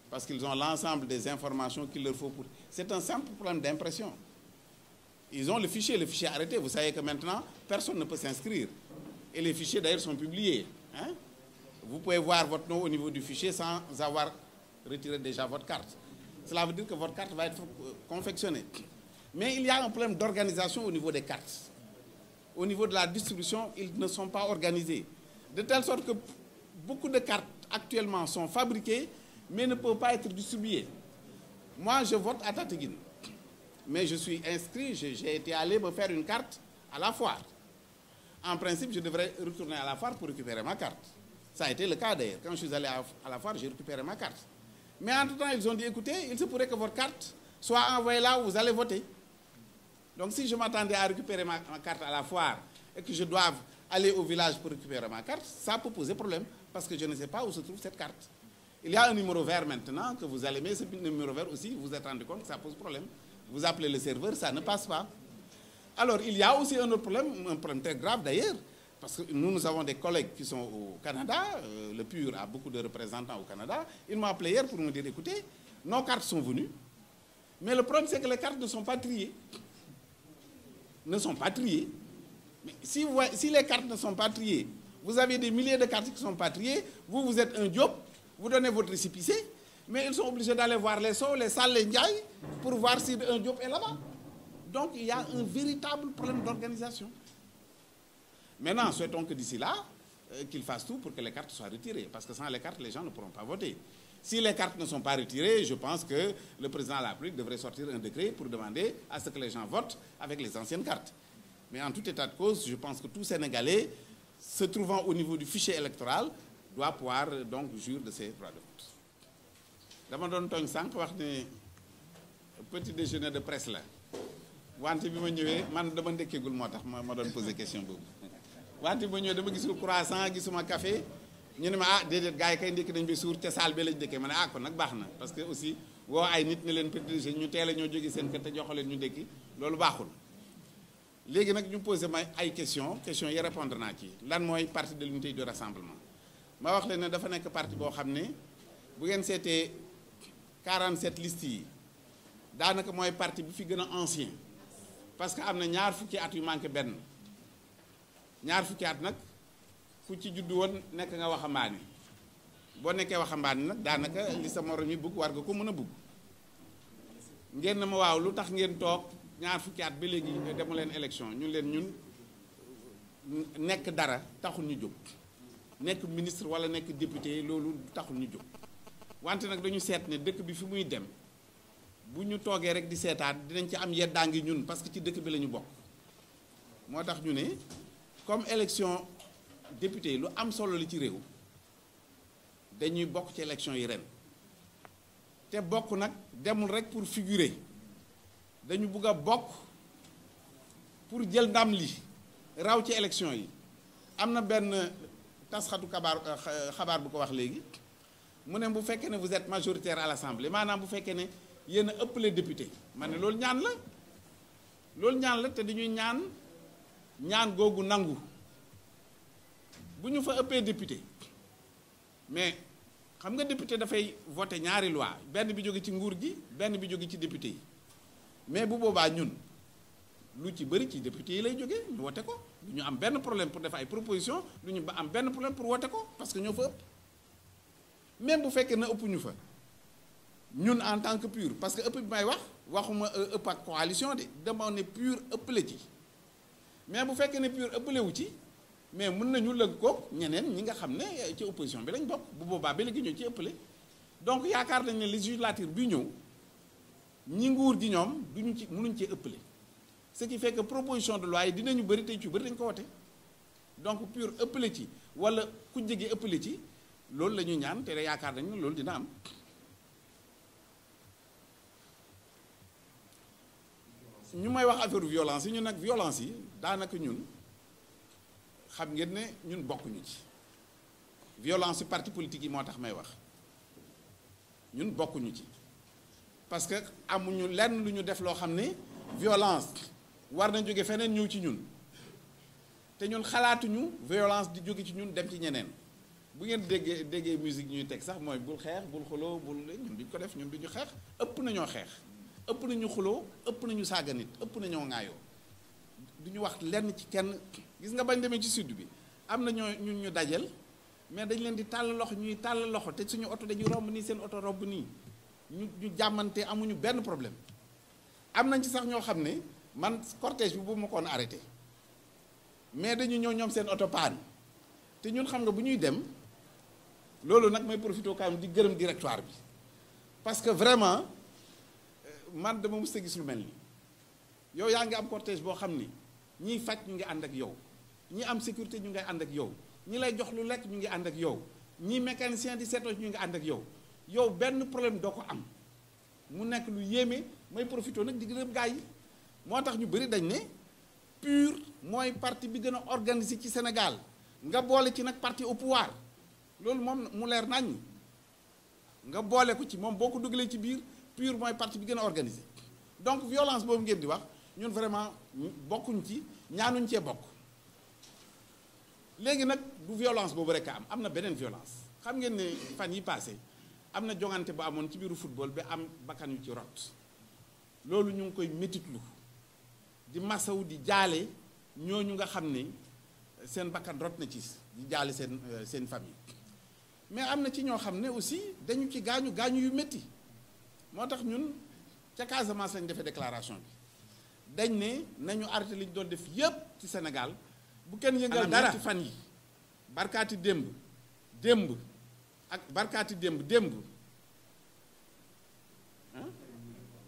parce qu'ils ont l'ensemble des informations qu'il leur faut pour... C'est un simple problème d'impression. Ils ont le fichier arrêté. Vous savez que maintenant, personne ne peut s'inscrire. Et les fichiers, d'ailleurs, sont publiés. Hein? Vous pouvez voir votre nom au niveau du fichier sans avoir retiré déjà votre carte. Cela veut dire que votre carte va être confectionnée. Mais il y a un problème d'organisation au niveau des cartes. Au niveau de la distribution, ils ne sont pas organisés. De telle sorte que beaucoup de cartes actuellement sont fabriquées, mais ne peuvent pas être distribuées. Moi, je vote à Tataguine. Mais je suis inscrit, j'ai été allé me faire une carte à la foire. En principe, je devrais retourner à la foire pour récupérer ma carte. Ça a été le cas d'ailleurs. Quand je suis allé à la foire, j'ai récupéré ma carte. Mais entre-temps, ils ont dit, écoutez, il se pourrait que votre carte soit envoyée là où vous allez voter. Donc si je m'attendais à récupérer ma carte à la foire et que je doive aller au village pour récupérer ma carte, ça peut poser problème parce que je ne sais pas où se trouve cette carte. Il y a un numéro vert maintenant que vous allez mettre, ce numéro vert aussi, vous vous êtes rendu compte que ça pose problème. Vous appelez le serveur, ça ne passe pas. Alors il y a aussi un autre problème, un problème très grave d'ailleurs, parce que nous avons des collègues qui sont au Canada, le PUR a beaucoup de représentants au Canada. Ils m'ont appelé hier pour me dire, écoutez, nos cartes sont venues, mais le problème c'est que les cartes ne sont pas triées. Ne sont pas triées. Mais si les cartes ne sont pas triées, vous avez des milliers de cartes qui ne sont pas triées, vous êtes un job, vous donnez votre récépissé, mais ils sont obligés d'aller voir les Sow, les Sall, les Ndiaye, pour voir si un job est là-bas. Donc il y a un véritable problème d'organisation. Maintenant, souhaitons que d'ici là, qu'ils fassent tout pour que les cartes soient retirées, parce que sans les cartes, les gens ne pourront pas voter. Si les cartes ne sont pas retirées, je pense que le président de la République devrait sortir un décret pour demander à ce que les gens votent avec les anciennes cartes. Mais en tout état de cause, je pense que tout Sénégalais, se trouvant au niveau du fichier électoral, doit pouvoir donc jouir de ses droits de vote. Dama doon tooñ sànq wax ne petit déjeuner de presse la wante bi ma ñëwee man dama ndekkeegul moo tax ma doon poser question boobu wante bi ma ñëwee dama gisul croissant gisuma café ñu ne ma ah déedéet gars yi kay ndekki nañ ba suur ca saal bi lañ dëkkee ma ne ah kon nag baax na parce que aussi woo ay nit ne leen petit déjeuner ñu teel a ñoo jógee seen kër te joxo leen ñu ndekki loolu baaxul. léegi nag ñu posé ma ay questions yi répondre naa ci lan mooy parti de l'unité du rassemblement ma wax leen ne dafa nekk parti boo xam ne bu ngeen seetee 47 listes yi daanaka mooy parti bi fi gën a ancien parce que am na ñaar fukki at yu manqué benn ñaar fukki at nag ku ci juddu woon nekk nga waxambaane boo nekkee waxambaane nag daanaka li sa morom yi bëgg war nga ko mën a bëgg ngeen na ma waaw lu tax ngeen toog ñaar fukki at ba léegi demu leen élection ñun nekk dara taxul ñu jóg nekk ministre wala nekk député loolu taxul ñu jóg wante nag dañu seet ne dëkk bi fi muy dem bu ñu toogee rek di seetaat dinañ ci am yeddaangi ñun parce que ci dëkk bi la ñu bokk moo tax ñu ne comme élection député lu am solo li ci réew dañuy bokk ci élection yi ren te bokk nag demul rek pour figurer dañu bugg a bokk pour jël ndam li raw ci élection yi am na benn tasxatu xabaar bu ko wax léegi mu ne bu fekkee ne vous êtes majoritaire à l'Assemblée maanaam bu fekkee ne yéen a ëpp les députés ma ne loolu ñaan la te dañuy ñaan googu nangu bu ñu fa ëppee député mais xam nga député dafay voter ñaari loi benn bi jóge ci nguur gi benn bi jóge ci député yi mais bu boobaa ñun lu ci bëri ci député yi lay jógee ñu wote ko du ñu am benn problème pour def ay proposition du ñu am benn problème pour wote ko parce que ñoo fa ëpp même bu fekkee na ëpp ñu fa ñun en tant que PUR parce que ëpp bi may waxuma ëpp ak coalition de dama ne PUR ëppale ci mais bu fekkee ne PUR ëppale wu ci mais mën nañu lëkkoog ñeneen ñi nga xam ne ci opposition bi lañ bokk bu boobaa ba léegi ñoo ci ëppale donc yaakaar nañ ne législature bi ñëw ñi nguur gi ñoom mënuñ cee ëppale ce qui fait que proposition de loi yi dinañu bëri tey ci bëri dañ ko wote donc PUR ëppale ci wala ku jege ëppale ci loolu la ñuy ñaan te yaakaar nañ ne loolu dina am. ñu may wax affaire violence yi ñun nag violence yi daanaka ñun xam ngeen ne ñun bokkuñu ci violence yu parti politique yi moo tax may wax ñun bokkuñu ci parce que amuñu lenn lu ñu def loo xam ne violence war na jóge feneen ñëw ci ñun te ñun xalaatuñu violence di jóge ci ñun dem ci ñeneen bu ngeen déggee musique ñuy teg sax mooy bul xeex bul xuloo bul ñun duñ ko def ñun duñu xeex ëpp nañoo xeex ëpp nañu xuloo ëpp nañu saaga nit ëpp nañoo ŋaayoo duñu wax lenn ci kenn. gis nga bañ demee ci sud bi am na ñun ñu dajal mais dañ leen di tàll loxo ñuy tàll loxo te suñu oto dañuy romb nii seen oto romb nii ñu jàmmante amuñu benn problème. am nañ ci sax ñoo xam ne man cortège bi bu ma koon arrêté mais dañu ñëw ñoom seen oto paan te ñun xam nga bu ñuy dem loolu nag may profité quand même di gërëm directoire bi parce que vraiment man dama mës a gis lu mel ni yow yaa ngi am cortège boo xam ni ñiy faj ñu ngi ànd ak yow ñi am sécurité ñu ngi ànd ak yow ñi lay jox lu lekk ñu ngi ànd ak yow ñi mécanicien di seetoo ñu ngi ànd ak yow benn problème doo ko am mu nekk lu yéeme may profité nag di gërëm gaa yi moo tax ñu bëri dañ ne PUR mooy parti bi gën a organisé ci Sénégal nga boole ci nag parti au pouvoir loolu moom mu leer nañ nga boole ko ci moom boo ko dugalee ci biir PUR mooy parti bi gën a organisé donc violence boobu ngeen di wax ñun vraiment bokkuñ ci ñaanuñ cee bokk léegi nag du violence boobu rek a am na beneen violence xam ngeen ne fan yi passé am na jongante bu amoon ci biiru football bi am bakkan yu ci rot loolu ñu ngi koy métitlu di masawu di jaale ñooñu nga xam ne seen bakkan rot na ci di jaale seen famille mais am na ci ñoo xam ne aussi dañu ci gaañu yu métti moo tax ñun ca Casamance lañ defee déclaration bi dañ ne nañu arrêté li ñu doon def yépp ci Sénégal bu kenn yëngal dara ci fan yi barkaati démb ak barkaati démb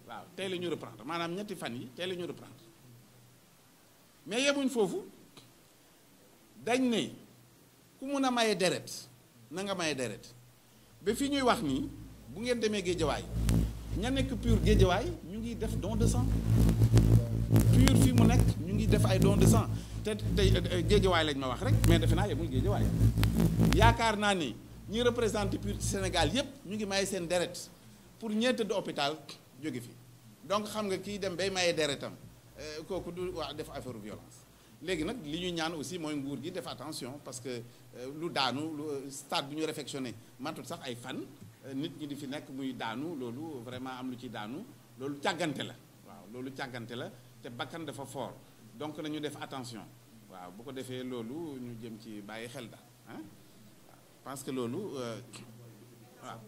waaw tey la ñu reprendre maanaam ñetti fan yi tey la ñu reprendre mais yemuñ foofu dañ ne ku mun a maye deret na nga maye deret ba fii ñuy wax nii bu ngeen demee Géejawaay ña nekk PUR Géejawaay ñu ngi def don de sang PUR fii mu nekk ñu ngi def ay don de sang te tey Géejawaay lañ ma wax rek mais defe naa yemul Géejawaay yaakaar naa ni ñi représenté PUR ci Sénégal yépp ñu ngi maye seen deret pour ñee tëdd hôpital jóge fi donc xam nga kii dem bay maye deretam kooku du wax def affaire violence léegi nag li ñuy ñaan aussi mooy nguur gi def attention parce que lu daanu stade bi ñu réfectionné matul sax ay fan nit ñi di fi nekk muy daanu loolu vraiment am lu ci daanu loolu càggante la waaw loolu càggante la te bakkan dafa fort donc nañu def attention waaw bu ko defee loolu ñu jëm ci bàyyi xel daal ah parce que loolu waaw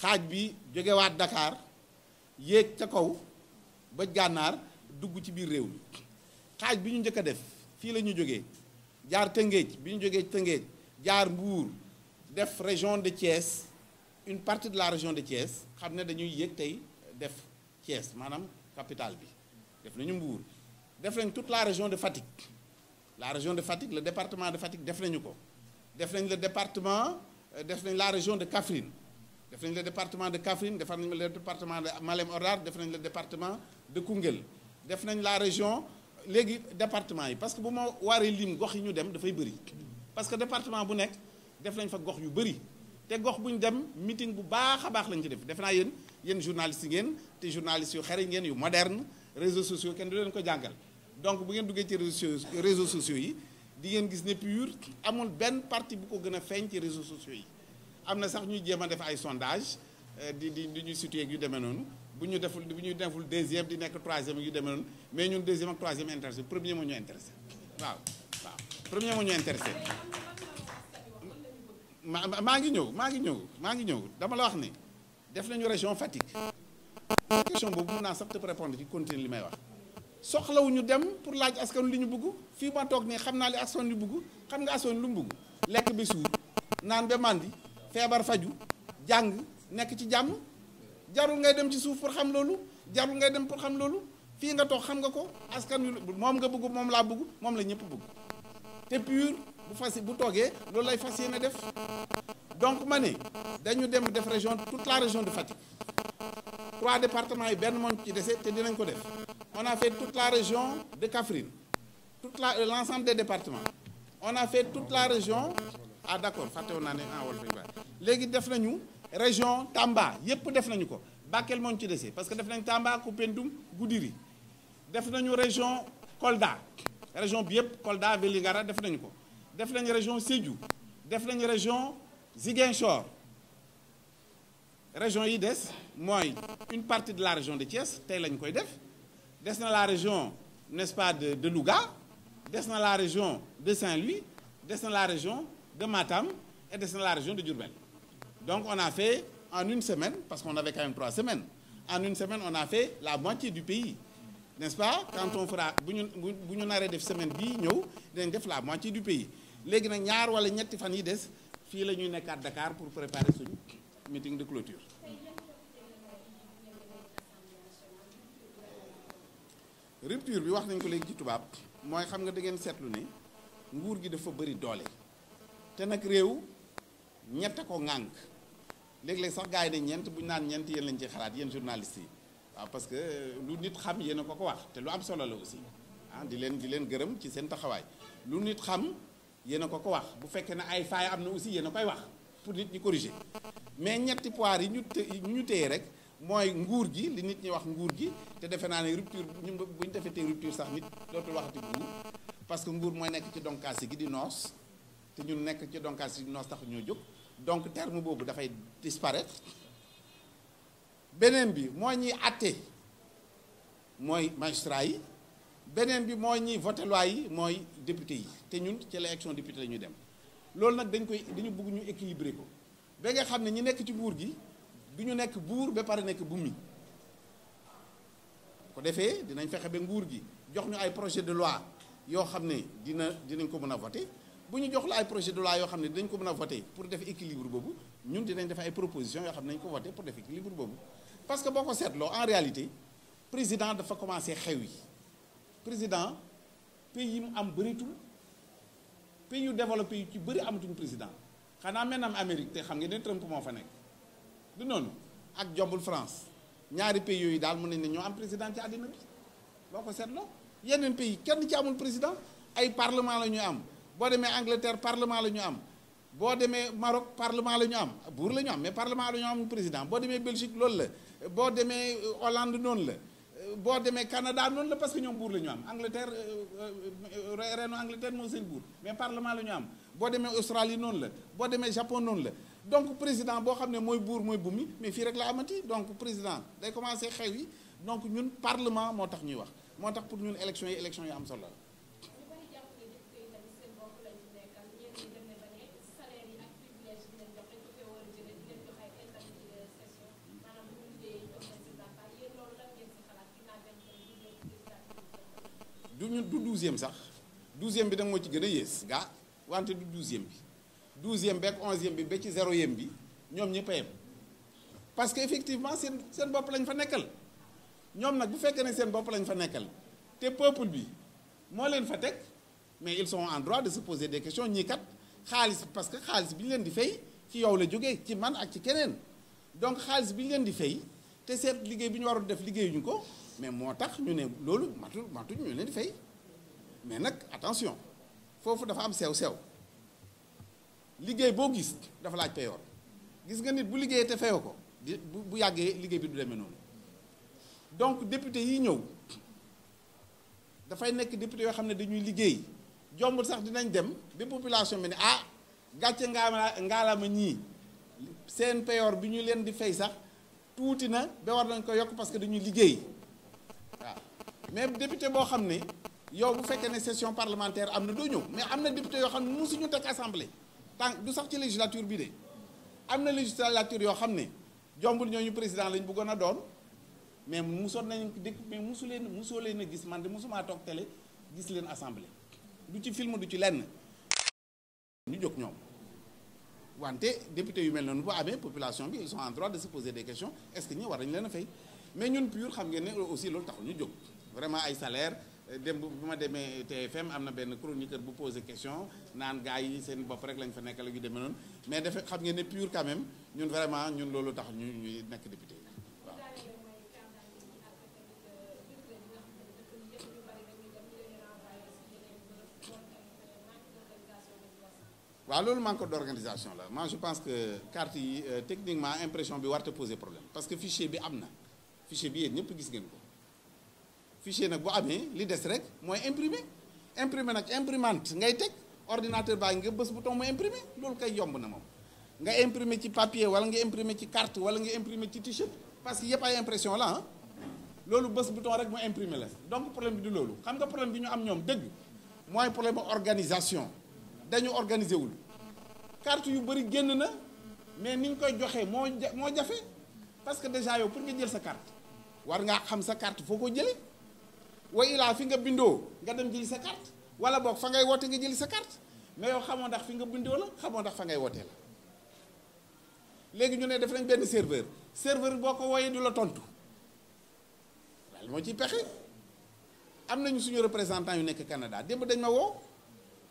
xaaj bi jógewaat Dakar yéeg ca kaw ba gànnaar dugg ci biir réew mi xaaj bi ñu njëkk a def fii la ñu jógee jaar Tëngéej bi ñu jógee Tëngéej jaar Mbour def région de Thiès une partie de la région de Thiès xam ne dañuy yéeg tey def Thiès maanaam capitale bi def nañu Mbour def nañ toute la région de Fatick le département de Fatick def nañu ko def nañ le département def nañ la région de Kaffrine def nañ le département de Kaffrine def nañ le département de Malem Hodar def nañ le département de Koungheul def nañ la région léegi département yi parce que bu ma waree lim gox yi ñu dem dafay bëri parce que département bu nekk def nañ fa gox yu bëri te gox bu ñu dem meeting bu baax a baax lañ ci def naa yéen journalistes yi ngeen te journalistes yu xereñ ngeen yu moderne réseaux sociaux kenn du leen ko jàngal donc bu ngeen duggee ci réseaux sociaux yi di ngeen gis ne PUR amul benn parti bu ko gën a feeñ ci réseaux sociaux yi am na sax ñuy jéem a def ay sondage di ñuy situé ak yu demee noonu bu ñu deful deuxième di nekk troisième yu demee noonu mais ñun deuxième ak troisième intéressé premier moo ñu intéressé waaw premier moo ñu intéressé maa ngi ñëw dama la wax ne def nañu région Fatick question boobu mun naa sax te répondre ci continuer li may wax soxlawuñu dem pour laaj askan li ñu bëgg fii ma toog nii xam naa li askan li bëgg xam nga askan lu mu bëgg lekk bi suur naan ba màndi feebar faju jàng nekk ci jàmm jarul ngay dem ci suuf pour xam loolu jarul ngay dem pour xam loolu fii nga toog xam nga ko askan wi moom nga bëgg moom laa bëgg moom la ñëpp bëgg te PUR bu toogee loolu lay fas yéene def donc ma ne dañu dem def région toute la région de Fatick 3 départements yi benn moom ci dese te dinañ ko def on a fait toute la région de Kaffrine l'ensemble des départements on a fait toute la région d'accord fàttewoon naa ne wala fa léegi def nañu région Tamba yépp def nañu ko Bakel moo ci dese parce que def nañ Tamba Koumpentoum Goudiri def nañu région Kolda région bi yépp Kolda Vélingara def nañu ko def nañ région Sédhiou def nañ région Ziguinchor région yi des mooy une partie de la région de Thiès tey lañ koy def des na la région n'est-ce pas de Louga des na la région de Saint-Louis des na la région de Matam et des na la région de Diourbel. Donc on a fait en une semaine, parce qu'on avait quand même 3 semaines, en une semaine on a fait la moitié du pays, n'est-ce pas? Quand on fera bu ñu naree def semaine bii ñëw dinañ def la moitié du pays léegi nag ñaar wala ñetti fan yi des fii la ñuy nekkaat Dakar pour préparer suñu meeting de clôture. Rupture bi wax nañ ko léegi ci tubaab mooy xam nga da ngeen seetlu ne nguur gi dafa bëri doole te nag réew ñett ko ŋànk léeg-léeg sax gars yi ne ñeent bu ñu naan ñeent yéen lañ ci xalaat yéen journalistes yi waaw parce que lu nit xam yéen a ko wax te lu am solo la aussi ah di leen gërëm ci seen taxawaay lu nit xam yéen a ko wax bu fekkee ne ay faay am na aussi yéen a koy wax pour nit ñi corriger mais ñetti poire yi ñu téye rek mooy nguur gi li nit ñi wax nguur gi te defe naa ne rupture bu ñu defee tey rupture sax nit dootul waxati nguur parce que nguur mooy nekk ci donkaasi gi di noos te ñun nekk ci donkaasi gi di noos tax ñoo jóg donc terme boobu dafay disparaître beneen bi mooy ñiy àtte mooy magistrat yi beneen bi mooy ñiy voté loi yi mooy député yi te ñun ci élection député la ñuy dem loolu nag dañu bëgg ñu équilibrer ko ba nga xam ne ñi nekk ci nguur gi du ñu nekk buur ba pare nekk bummi ko defee dinañ fexe ba nguur gi jox ñu ay projet de loi yoo xam ne dinañ ko mën a voté bu ñu jox la ay projet de loi yoo xam ne dinañ ko mën a voté pour def équilibre boobu ñun dinañ def ay propositions yoo xam ne nañ ko voté pour def équilibre boobu parce que boo ko seetloo en réalité président dafa commencé xew yi président pays yi mu am bëritul pays yu développé yu ci bëri amatuñu président xanaa maintenant Amérique te xam ngeen ne Trump moo fa nekk du noonu ak jombul France ñaari pays yooyu daal mën nañ ne ñoo am président ci àddina bi boo ko seetloo yeneen pays kenn ci amul président ay parlement la ñu am boo demee Angleterre parlement la ñu am boo demee Maroc parlement la ñu am buur la ñu am mais parlement la ñu am président boo demee Belgique loolu la boo demee Hollande noonu la boo demee Canada noonu la parce que ñoom buur la ñu am Angleterre reenu Angleterre moo seen buur mais parlement la ñu am boo demee Australie noonu la boo demee Japon noonu la donc président boo xam ne mooy buur mooy bumi mais fii rek la amati donc président day commencé xew yi donc ñun parlement moo tax ñuy wax moo tax pour ñun élection yi am solo la. du 12e sax 12e bi nag moo ci gën a yées gaa wante du 12e bi 12e bi ak 11e bi ba ci 0e bi ñoom ñëpp a yem parce que effectivement seen bopp lañ fa nekkal ñoom nag bu fekkee ne seen bopp lañ fa nekkal te peuple bi moo leen fa teg mais ils sont en droit de se poser des questions ñii kat xaalis parce que xaalis bi ñu leen di fay ci yow la jógee ci man ak ci keneen donc xaalis bi ñu leen di fay te seet liggéey bi ñu waroon def liggéeyuñu ko. mais moo tax ñu ne loolu matuñ ñu leen di fay mais nag attention foofu dafa am sew-sew liggéey boo gis dafa laaj payoor gis nga nit bu liggéeyee te fayoo ko bu yàggee liggéey bi du demee noonu donc député yi ñëw dafay nekk député yoo xam ne dañuy liggéey jombul sax dinañ dem ba population bi ne ah gàcce ngaalaama ñii seen payoor bi ñu leen di fay sax tuuti na ba war nañ ko yokk parce que dañuy liggéey waaw mais député boo xam ne yow bu fekkee ne session parlementaire am na doo ñëw mais am na député yoo xam ne mosuñu teg assemblée tant du sax ci législature bi de am na législature yoo xam ne jombul ñooñu président lañ bëggoon a doon mais mosoon nañ dégg mais mosoo leen a gis man de mosumaa toog télé gis leen assemblée du ci film du ci lenn ñu jóg ñoom wante député yu mel noonu bu amee population bi ils sont en droit de se poser des questions est-ce que ñi war nañu leen a fay mais ñun PUR xam ngeen ne aussi loolu taxul ñu jóg vraiment ay salaire démb bu ma demee TFM am na benn chroniqueur bu posé question naan gars yi seen bopp rek lañ fa nekkal yu demee noonu mais dafa xam ngeen ne PUR quand même ñun vraiment ñun loolu tax ñuy nekk député waaw. waaw loolu manque d'organisation la moi je pense que carte yi techniquement impression bi warta poser problème parce que fichier bi am na fichier bi yéen ñëpp gis ngeen ko fichier nag bu amee li des rek mooy imprimer nag imprimante ngay teg ordinateur baa nga bës bouton mu imprimer loolu kay yomb na moom nga imprimer ci papier wala nga imprimer ci carte wala nga imprimer ci t-shirt parce que yëpp ay impression la ah loolu bës bouton rek mu imprimer la donc problème bi du loolu xam nga problème bi ñu am ñoom dëgg mooy problème organisation dañu organiser wul carte yu bëri génn na mais ni ñu koy joxee moo jafe parce que déjà yow pour nga jël sa carte war ngaa xam sa carte foo ko jëlee wa ilaa fi nga bindoo nga dem jëli sa carte wala boog fa ngay woote nga jëli sa carte mais yow xamoo ndax fi nga bindoo la xamoo ndax fa ngay wootee la léegi ñu ne def nañ benn serveur boo ko wooyee du la tontu daal moo ciy pexe am nañu suñu représentant yu nekk Canada démb dañ ma woo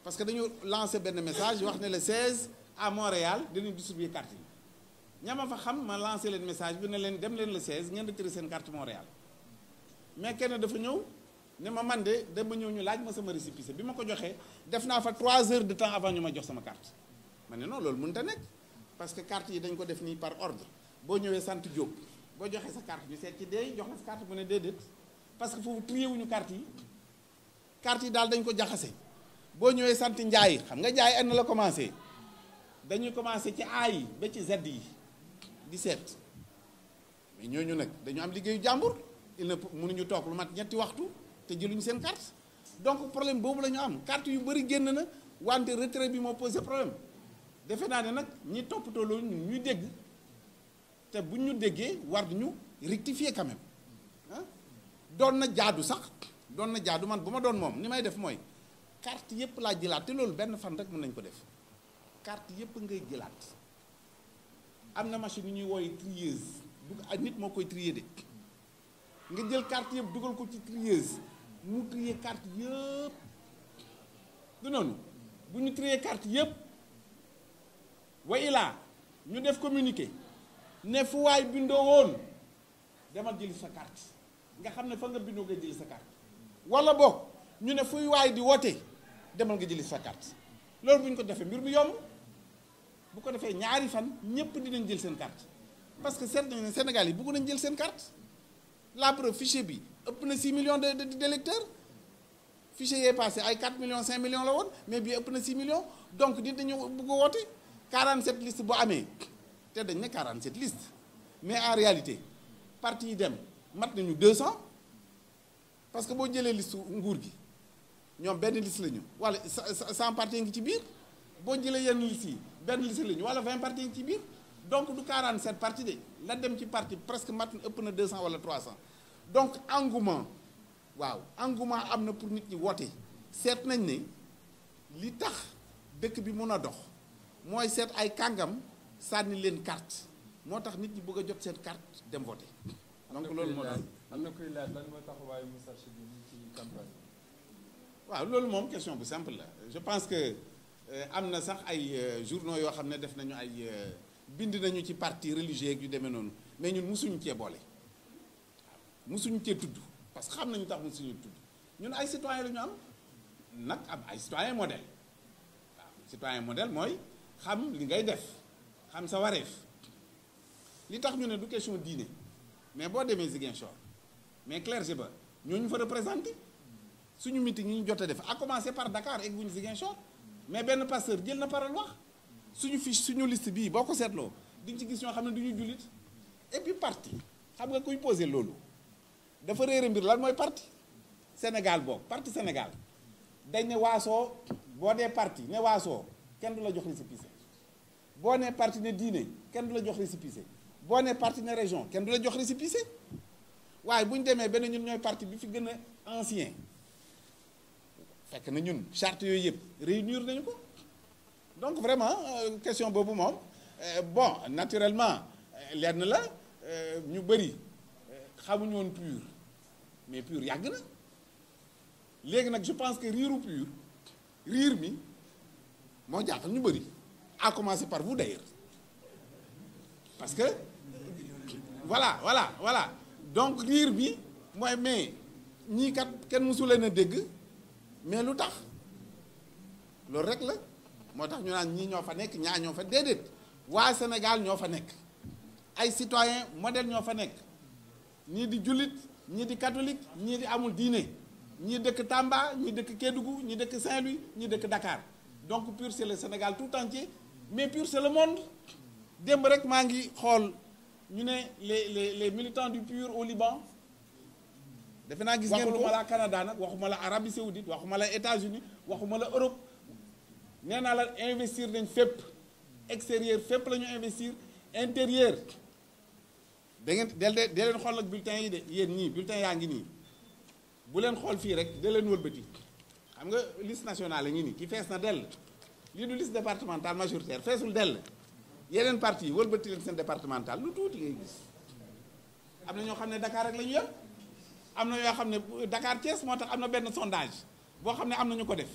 parce que dañu lancé benn message wax ne le 16 à Montréal dinañ distribuer carte yi ñama fa xam ma lancé leen message bi ne leen dem leen le 16 ngeen retiré seen carte Montréal mais kenn dafa ñëw ne ma man de dama ñëw ñu laaj ma sama récépissé bi ma ko joxee def naa fa 3 heures de temps avant ñu ma jox sama carte ma ne non loolu mënut a nekk parce que carte yi dañ ko def nii par ordre boo ñëwee sant Diop boo joxee sa carte ñu seet ci dee jox la sa carte bu ne déedéet parce que foofu trié wuñu carte yi daal dañ ko jaxase boo ñëwee sant Njaay xam nga Njaay an la commencé dañuy commencé ci A yi ba ci Z yi di seet mais ñooñu nag dañu am liggéeyu jàmbur il ne mënuñu toog lu mat ñetti waxtu te jëluñu seen carte donc problème boobu la ñu am carte yu bëri génn na wante retrait bi moo posé problème defe naa ne nag ñi toppatoo loolu ñuy dégg te buñ ñu déggee war ñu rectifier quand même ah doon na jaadu sax doon na jaadu man bu ma doon moom ni may def mooy carte yëpp laa jëlaat te loolu benn fan rek mën nañ ko def carte yëpp ngay jëlaat am na machine yu ñuy wooye trieuse du ak nit moo koy trier de nga jël carte yëpp dugal ko ci trieuse mu trier carte yëpp du noonu bu ñu trier carte yëpp wa ilaa ñu def communiqué ne fu waay bindoo woon demal jëli sa carte nga xam ne fa nga bindoo nga jëli sa carte wala boog ñu ne fuy waay di woote demal nga jëli sa carte loolu bu ñu ko defee mbir mi yomb bu ko defee ñaari fan ñëpp dinañ jël seen carte parce que seet nañ ne Sénégal yi bëgg nañ jël seen carte la preuve fichier bi ëpp na 6 millions d'électeurs fichier yee passé ay 4 millions 5 millions la woon mais bii ëpp na 6 millions donc nit dañu bëgg a woote 47 listes bu amee te dañ ne 47 listes mais en réalité parti yi dem mat nañu 200 parce que boo jëlee liste nguur gi ñoom benn liste la ñu wala 100 parti ngi ci biir boo jëlee yenn liste yi benn liste la ñu wala 20 parti ngi ci biir donc du 47 parti de la dem ci parti presque mat ëpp na 200 wala 300 donc engouement waaw engouement am na pour nit ñi woote seet nañ ne li tax dëkk bi mun a dox mooy seet ay kàngam sànni leen carte moo tax nit ñi bëgg a jot seen carte dem voter donc loolu moo doon am na kuy laaj lan moo taxawaayu Moustarchidine ci campagne. waaw loolu moom question bu simple la je pense que am na sax ay journaux yoo xam ne def nañu ay bind nañu ci parti religieux yu demee noonu mais ñun musuñu cee boole waaw musuñu cee tudd parce que xam nañu tax musuñu tudd ñun ay citoyen la ñu am nag am ay citoyen modèle waaw citoyen modèle mooy xam li ngay def xam sa wareef li tax ñu ne du question diine mais boo demee Ziguinchor mais clergé ba ñooñu fa représenté suñu meeting yi ñu jot a def à commencer par Dakar egg guñu Ziguinchor mais benn pasteur jël na parole wax suñu fiche suñu liste bii boo ko seetloo di nga ci gis ñoo xam ne du ñu jullit et puis parti xam nga kuy posé loolu dafa réere mbir lan mooy parti Sénégal boobu parti Sénégal dañ ne waasoo boo dee parti ne waasoo kenn du la jox récépissé boo nee parti ne diine kenn du la jox récépissé boo nee parti ne région kenn du la jox récépissé waaye bu ñu demee benn ñun ñooy parti bi fi gën a ancien fekk na ñun charte yooyu yëpp réunir nañu ko donc vraiment question boobu moom bon naturellement lenn la ñu bëri xamuñu woon PUR mais PUR yàgg na léegi nag je pense que riiru PUR riir mi moo jaaxal ñu bëri à commencer par vous d'ailleurs parce que voilà donc riir bi mooy mais ñii kat kenn mësu leen a dégg mais lu tax loolu rek la moo tax ñu naan ñii ñoo fa nekk ñaa ñoo fa déedéet waa Sénégal ñoo fa nekk ay citoyen modèle ñoo fa nekk ñii di jullit ñii di catholique ñii di amul diine ñii dëkk Tamba ñii dëkk Kédougou ñii dëkk Saint-Louis ñii dëkk Dakar donc PUR c'est le Sénégal tout entier mais PUR c'est le monde. démb rek maa ngi xool ñu ne les militants du PUR au Liban defe naa gis ngeen ko. waxuma la Canada nag waxuma la Arabie Saoudite waxuma la États-Unis waxuma la Europe nee naa la investir nañ fépp extérieur fépp la ñu investir intérieur da ngeen dee leen xool ak bulletin yi de yéen ñii bulletin yaa ngi nii bu leen xool fii rek dee leen wëlbati xam nga liste nationale la ngi nii ki fees na dell lii du liste départementale majoritaire feesul dell yeneen parti yi wëlbati leen seen départemental lu tuuti ngay gis am na ñoo xam ne Dakar rek la ñu yem am na yoo xam ne Dakar Thiès moo tax am na benn sondage boo xam ne am na ñu ko def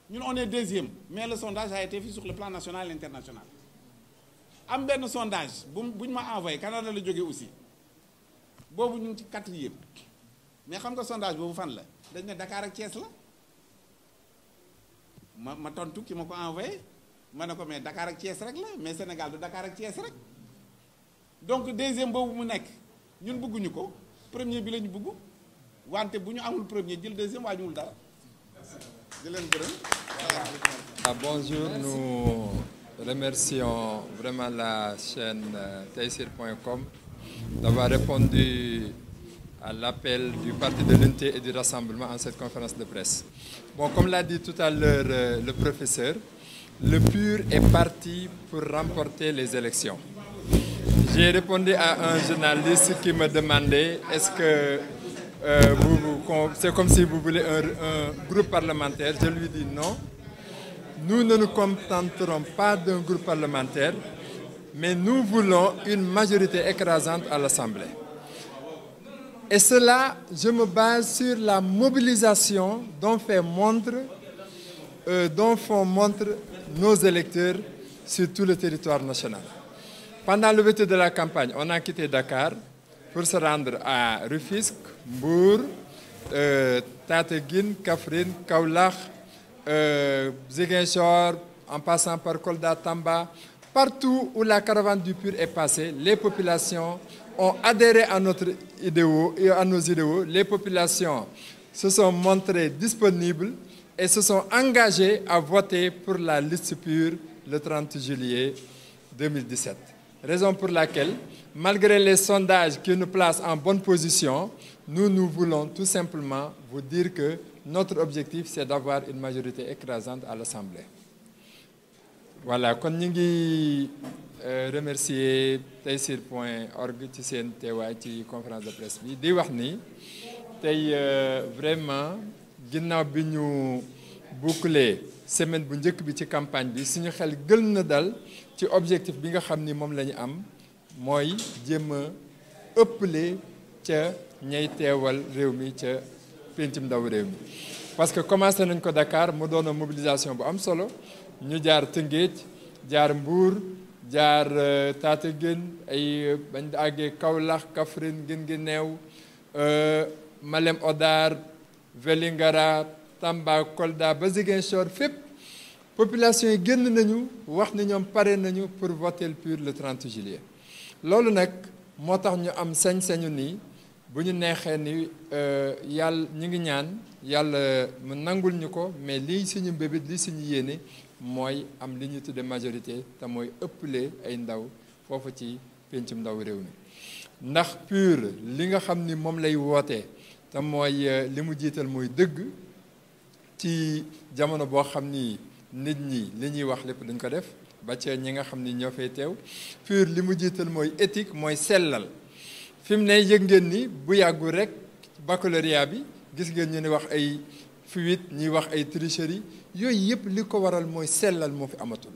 ñun on est deuxième mais le sondage a été fait sur le plan national et international am benn sondage bu ñu ma envoyé Canada la jógee aussi boobu ñu ngi ci quatrième mais xam nga sondage boobu fan la dañ ne Dakar ak Thiès la ma tontu ki ma ko envoyé ma ne ko mais Dakar ak Thiès rek la mais Sénégal du Dakar ak Thiès rek donc deuxième boobu mu nekk ñun bëgguñu ko premier bi la ñu bëgg wante bu ñu amul premier jël deuxième waajuwul dara di leen gërëm. Bonjour, nous remercions vraiment la chaîne Taysir.com d'avoir répondu à l'appel du Parti de l'Unité et du Rassemblement en cette conférence de presse. Bon, comme l'a dit tout à l'heure le professeur, le PUR est parti pour remporter les élections. J'ai répondu à un journaliste qui me demandait est-ce que c'est comme si vous voulez un groupe parlementaire. Je lui dis non. Nous ne nous contenterons pas d'un groupe parlementaire, mais nous voulons une majorité écrasante à l'Assemblée. Et cela, je me base sur la mobilisation dont font montre nos électeurs sur tout le territoire national. Pendant l'ouverture de la campagne, on a quitté Dakar pour se rendre à Rufisque, Mbour, Tataguine, Kaffrine, Kaolack, Ziguinchor, en passant par Kolda, Tamba. Partout où la caravane du PUR est passée, les populations ont adhéré à nos idéaux. Les populations se sont montrées disponibles et se sont engagées à voter pour la liste PUR le 30 juillet 2017. Raison pour laquelle, malgré les sondages qui nous placent en bonne position, nous voulons tout simplement vous dire que notre objectif, c'est d'avoir une majorité écrasante à l'Assemblée. Voilà, kon ñu ngi remercier Taysir.org ci seen teewaay ci conférence de presse bi di wax ni tey vraiment ginnaaw bi ñu boucler semaine bu njëkk bi ci campagne bi suñu xel gën na dal ci objectif bi nga xam ni moom la ñu am mooy jéem a ëppale ca ñay teewal réew mi ca pencum ndaw réew mi. parce que commencé nañ ko Dakar mu doon mobilisation bu am solo ñu jaar Tëngéej jaar Mbour jaar Tataguine ay bañ àggee Kaolack Kaffrine Guinguinéo Malem Hodar Vélingara Tamba Kolda ba Ziguinchor fépp population yi génn nañu wax ni ñoom pare nañu pour voter le PUR le 30 juillet. loolu nag moo tax ñu am sañ-sañu nii bu ñu neexee ni yàlla ñu ngi ñaan yàlla mu nangul ñu ko mais lii suñu mbébét lii suñu yéene mooy am li ñu tudde majorité te mooy ëppale ay ndaw foofu ci pencum ndaw réew mi ndax PUR li nga xam ni moom lay wootee te mooy li mu jiital mooy dëgg ci jamono boo xam ni nit ñi li ñuy wax lépp dañ ko def ba ca ñi nga xam ni ñoo fay teew PUR li mu jiital mooy éthique mooy sellal fi mu ne yëg ngeen ni bu yàggul rek baccalauréat bi gis ngeen ñu ni wax ay fuite ñuy wax ay tricherie yooyu yëpp li ko waral mooy sellal moo fi amatul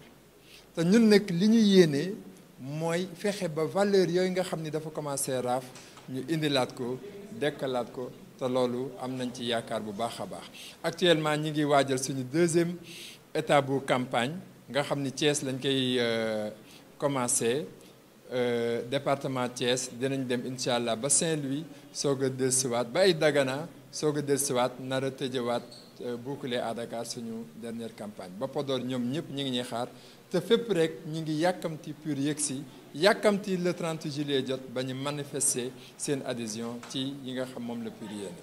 te ñun nag li ñu yéene mooy fexe ba valeur yooyu nga xam ni dafa commencé raaf ñu indilaat ko dekkalaat ko te loolu am nañ ci yaakaar bu baax a baax. actuellement ñi ngi waajal suñu deuxième étape bu campagne nga xam ni Thiès lañ koy commencé département Thiès dinañ dem incha allah ba Saint-Louis soog a dellusiwaat ba ay Dagana soog a dellusiwaat nar a tëjewaat boucler à Dakar suñu dernière campagne ba Podor ñoom ñëpp ñu ngi ñuy xaar te fépp rek ñu ngi yàkkamti PUR yëgsi yàkkamti le 30 juillet jot ba ñu manifester seen adhésion ci yi nga xam moom la PUR yéene